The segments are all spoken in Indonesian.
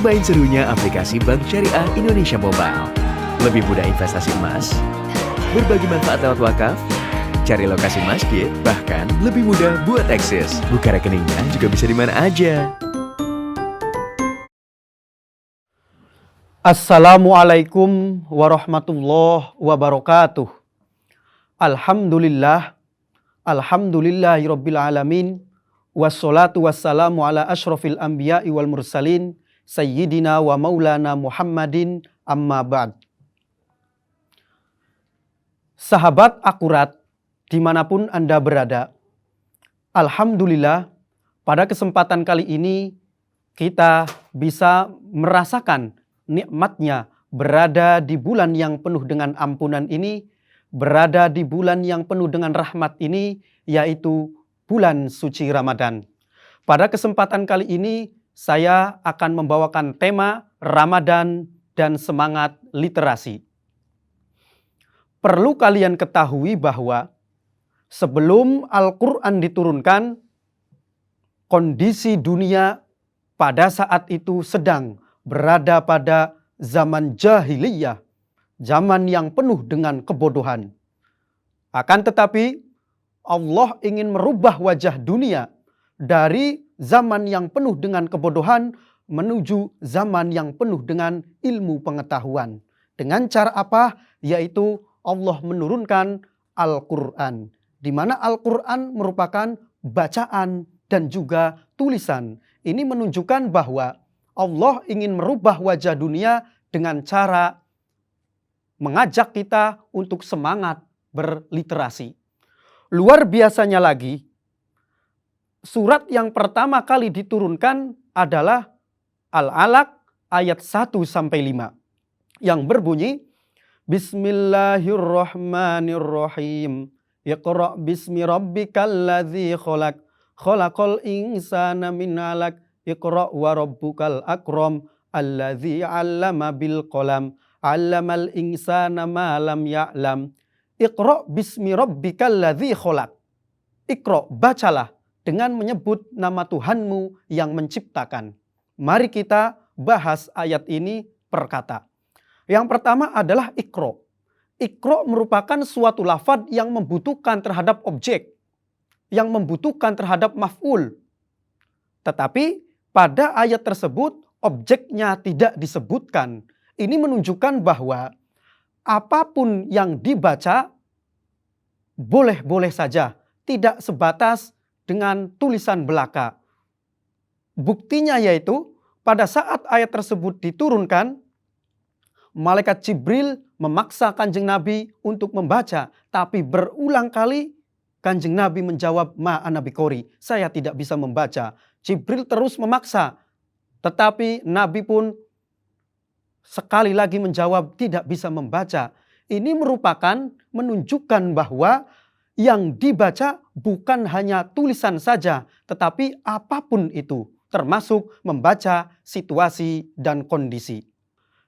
Cobain serunya aplikasi Bank Syariah Indonesia Mobile. Lebih mudah investasi emas, berbagi manfaat lewat wakaf, cari lokasi masjid, bahkan lebih mudah buat akses. Buka rekeningnya juga bisa di mana aja. Assalamualaikum warahmatullahi wabarakatuh. Alhamdulillahirabbil alamin. Wassalatu wassalamu ala asyrafil anbiya'i wal mursalin sayyidina wa maulana Muhammadin amma ba'd. Sahabat akurat dimanapun Anda berada, alhamdulillah pada kesempatan kali ini kita bisa merasakan nikmatnya berada di bulan yang penuh dengan ampunan ini, berada di bulan yang penuh dengan rahmat ini, yaitu bulan suci Ramadan. Pada kesempatan kali ini saya akan membawakan tema Ramadan dan semangat literasi. Perlu kalian ketahui bahwa sebelum Al-Quran diturunkan, kondisi dunia pada saat itu sedang berada pada zaman jahiliyah, zaman yang penuh dengan kebodohan. Akan tetapi Allah ingin merubah wajah dunia dari zaman yang penuh dengan kebodohan menuju zaman yang penuh dengan ilmu pengetahuan. Dengan cara apa? Yaitu Allah menurunkan Al-Quran, di mana Al-Quran merupakan bacaan dan juga tulisan. Ini menunjukkan bahwa Allah ingin merubah wajah dunia dengan cara mengajak kita untuk semangat berliterasi. Luar biasanya lagi, surat yang pertama kali diturunkan adalah Al-Alaq ayat 1-5 yang berbunyi Bismillahirrahmanirrahim. Iqra' bismi rabbikal ladzi khalaq. Khalaqal insana min 'alaq. Iqra' wa rabbukal akram. Alladzi 'allama bil qalam. 'Allamal insana ma lam ya'lam. Iqra' bismi rabbikal ladzi khalaq. Iqra', bacalah dengan menyebut nama Tuhanmu yang menciptakan. Mari kita bahas ayat ini per kata. Yang pertama adalah Iqra'. Iqra' merupakan suatu lafaz yang membutuhkan terhadap objek, yang membutuhkan terhadap maf'ul. Tetapi pada ayat tersebut objeknya tidak disebutkan. Ini menunjukkan bahwa apapun yang dibaca boleh-boleh saja, tidak sebatas dengan tulisan belaka. Buktinya yaitu pada saat ayat tersebut diturunkan, malaikat Jibril memaksa Kanjeng Nabi untuk membaca, tapi berulang kali Kanjeng Nabi menjawab, ma ana biqori, saya tidak bisa membaca. Jibril terus memaksa, tetapi Nabi pun sekali lagi menjawab tidak bisa membaca. Ini merupakan menunjukkan bahwa yang dibaca bukan hanya tulisan saja, tetapi apapun itu, termasuk membaca situasi dan kondisi.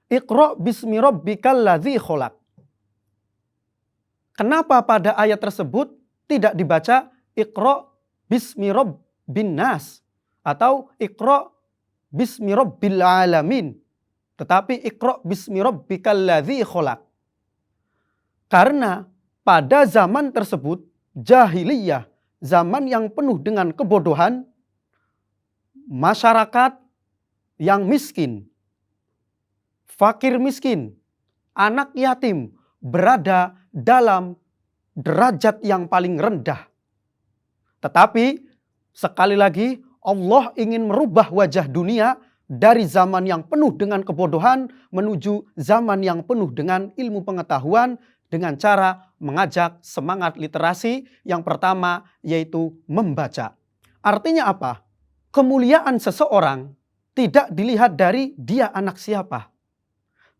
Iqra' bismi rabbikal ladzi khalaq. Kenapa pada ayat tersebut tidak dibaca Iqra' bismi rabbin nas atau Iqra' bismi rabbil alamin, tetapi Iqra' bismi rabbikal ladzi khalaq? Karena pada zaman tersebut jahiliyah, zaman yang penuh dengan kebodohan, masyarakat yang miskin, fakir miskin, anak yatim berada dalam derajat yang paling rendah. Tetapi sekali lagi Allah ingin merubah wajah dunia dari zaman yang penuh dengan kebodohan menuju zaman yang penuh dengan ilmu pengetahuan dengan cara mengajak semangat literasi yang pertama yaitu membaca. Artinya apa? Kemuliaan seseorang tidak dilihat dari dia anak siapa.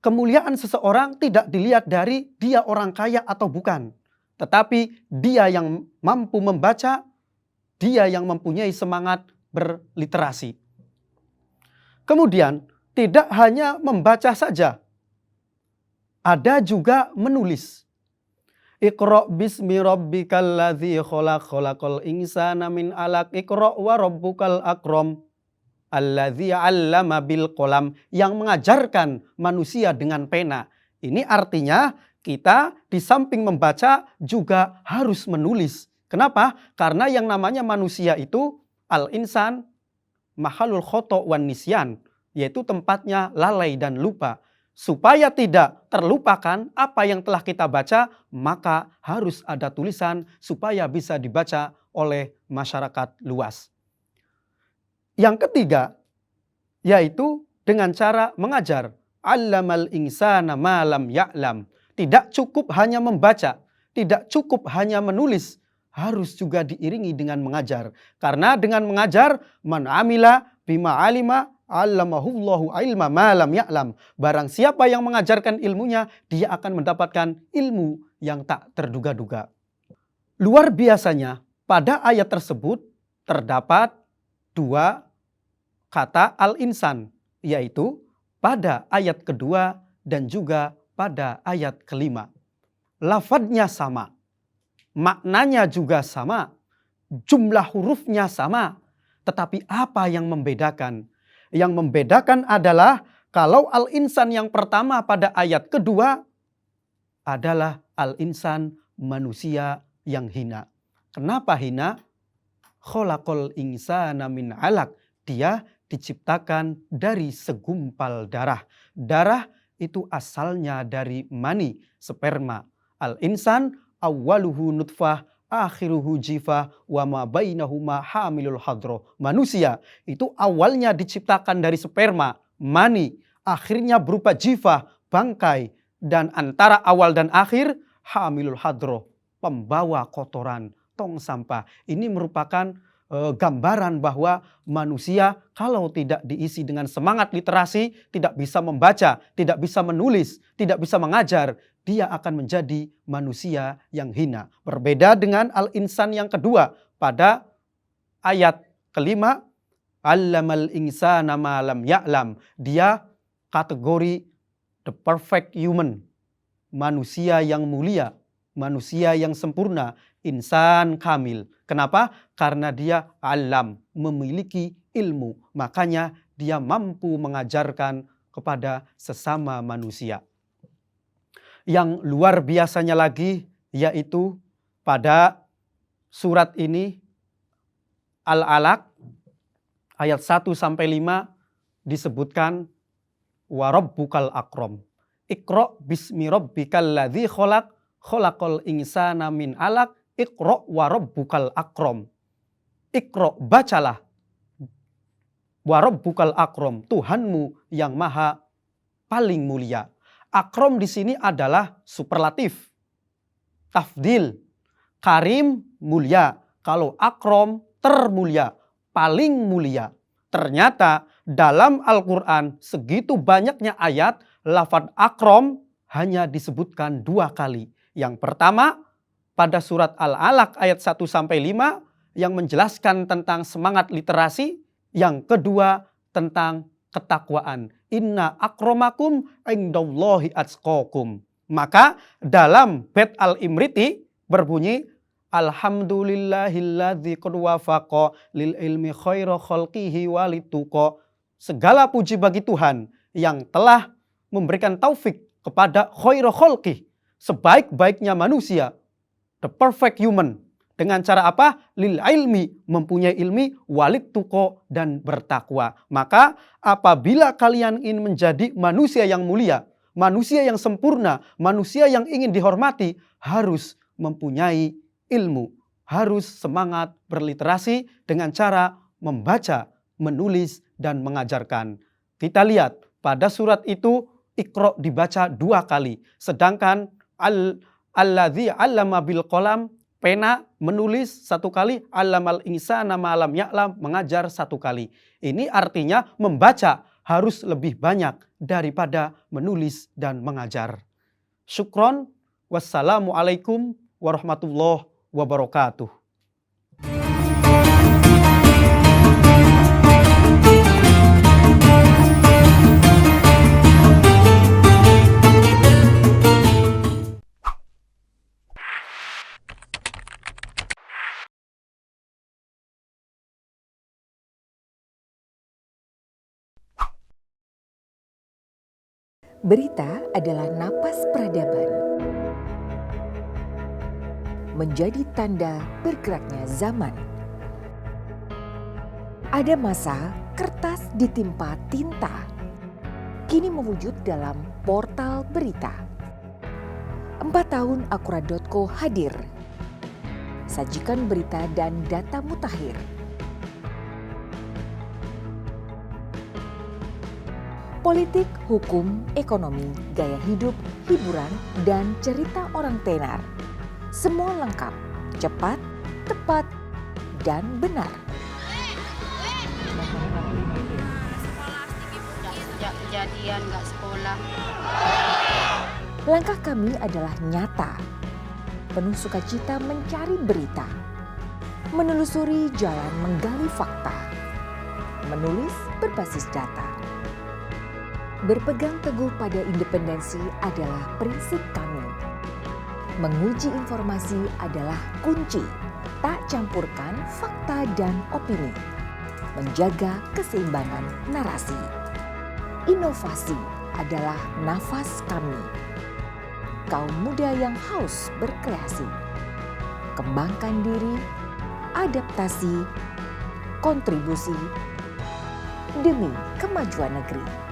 Kemuliaan seseorang tidak dilihat dari dia orang kaya atau bukan. Tetapi dia yang mampu membaca, dia yang mempunyai semangat berliterasi. Kemudian tidak hanya membaca saja, ada juga menulis. Iqra' bismi rabbikal ladzi khalaq, khalaqal insana min 'alaq, Iqra' wa rabbukal akram. Alladzi 'allama bil qalam, yang mengajarkan manusia dengan pena. Ini artinya kita di samping membaca juga harus menulis. Kenapa? Karena yang namanya manusia itu al-insan mahalul khoto wan nisyan, yaitu tempatnya lalai dan lupa. Supaya tidak terlupakan apa yang telah kita baca, maka harus ada tulisan supaya bisa dibaca oleh masyarakat luas. Yang ketiga, yaitu dengan cara mengajar. Allamal insana ma lam ya'lam. Tidak cukup hanya membaca, tidak cukup hanya menulis, harus juga diiringi dengan mengajar. Karena dengan mengajar, man amila bima alima allamahullahu ilma ma lam ya'lam. Barang siapa yang mengajarkan ilmunya, dia akan mendapatkan ilmu yang tak terduga-duga. Luar biasanya, pada ayat tersebut terdapat dua kata al-insan, yaitu pada ayat kedua dan juga pada ayat kelima. Lafadznya sama, maknanya juga sama, jumlah hurufnya sama, tetapi apa yang membedakan? Yang membedakan adalah kalau al-insan yang pertama pada ayat kedua adalah al-insan manusia yang hina. Kenapa hina? Kholaqal insana min alaq. Dia diciptakan dari segumpal darah. Darah itu asalnya dari mani, sperma. Al-insan awwaluhu nutfah, akhiruhu jifah, wa ma bainahuma hamilul hadroh. Manusia itu awalnya diciptakan dari sperma, mani, akhirnya berupa jifah, bangkai, dan antara awal dan akhir hamilul hadroh, pembawa kotoran, tong sampah. Ini merupakan gambaran bahwa manusia kalau tidak diisi dengan semangat literasi, tidak bisa membaca, tidak bisa menulis, tidak bisa mengajar, dia akan menjadi manusia yang hina. Berbeda dengan al-insan yang kedua pada ayat kelima, allamal insana ma lam ya'lam. Dia kategori the perfect human, manusia yang mulia, manusia yang sempurna, insan kamil. Kenapa? Karena dia alam, memiliki ilmu. Makanya dia mampu mengajarkan kepada sesama manusia. Yang luar biasanya lagi yaitu pada surat ini Al-Alaq ayat 1-5 disebutkan wa rabbukal akram. Iqra bismi rabbikal ladzi khalaq, khalaqal insana min alaq, iqra wa rabbukal akram. Iqra, bacalah. Wa rabbukal akram, Tuhanmu yang maha paling mulia. Akram di sini adalah superlatif, tafdil. Karim mulia, kalau akram termulia, paling mulia. Ternyata dalam Al-Quran segitu banyaknya ayat, lafadz akram hanya disebutkan 2 kali. Yang pertama pada surat Al-Alaq ayat 1-5 yang menjelaskan tentang semangat literasi. Yang kedua tentang ketakwaan. Inna akramakum indallahi atqakum. Maka dalam bait Al-Imriti berbunyi alhamdulillahilladzi qad wafaqa lil ilmi khaira khalqihi walituqa. Segala puji bagi Tuhan yang telah memberikan taufik kepada khaira khalqih, sebaik-baiknya manusia, the perfect human. Dengan cara apa? Lil ilmi, mempunyai ilmi, walid tuko, dan bertakwa. Maka apabila kalian ingin menjadi manusia yang mulia, manusia yang sempurna, manusia yang ingin dihormati, harus mempunyai ilmu. Harus semangat berliterasi dengan cara membaca, menulis, dan mengajarkan. Kita lihat pada surat itu Iqra dibaca 2 kali. Sedangkan alladzi 'allama bil qalam, pena, menulis 1 kali, allamal insana ma lam ya'lam, mengajar 1 kali. Ini artinya membaca harus lebih banyak daripada menulis dan mengajar. Syukron, wassalamualaikum warahmatullahi wabarakatuh. Berita adalah napas peradaban. Menjadi tanda bergeraknya zaman. Ada masa kertas ditimpa tinta, kini mewujud dalam portal berita. 4 tahun Akurat.co hadir. Sajikan berita dan data mutakhir. Politik, hukum, ekonomi, gaya hidup, hiburan, dan cerita orang tenar. Semua lengkap, cepat, tepat, dan benar. Kejadian nggak sekolah. Langkah kami adalah nyata, penuh sukacita mencari berita, menelusuri jalan menggali fakta, menulis berbasis data. Berpegang teguh pada independensi adalah prinsip kami. Menguji informasi adalah kunci, tak campurkan fakta dan opini. Menjaga keseimbangan narasi. Inovasi adalah nafas kami. Kaum muda yang haus berkreasi. Kembangkan diri, adaptasi, kontribusi demi kemajuan negeri.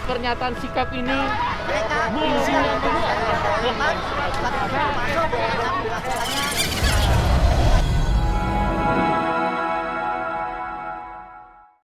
Pernyataan sikap ini Mereka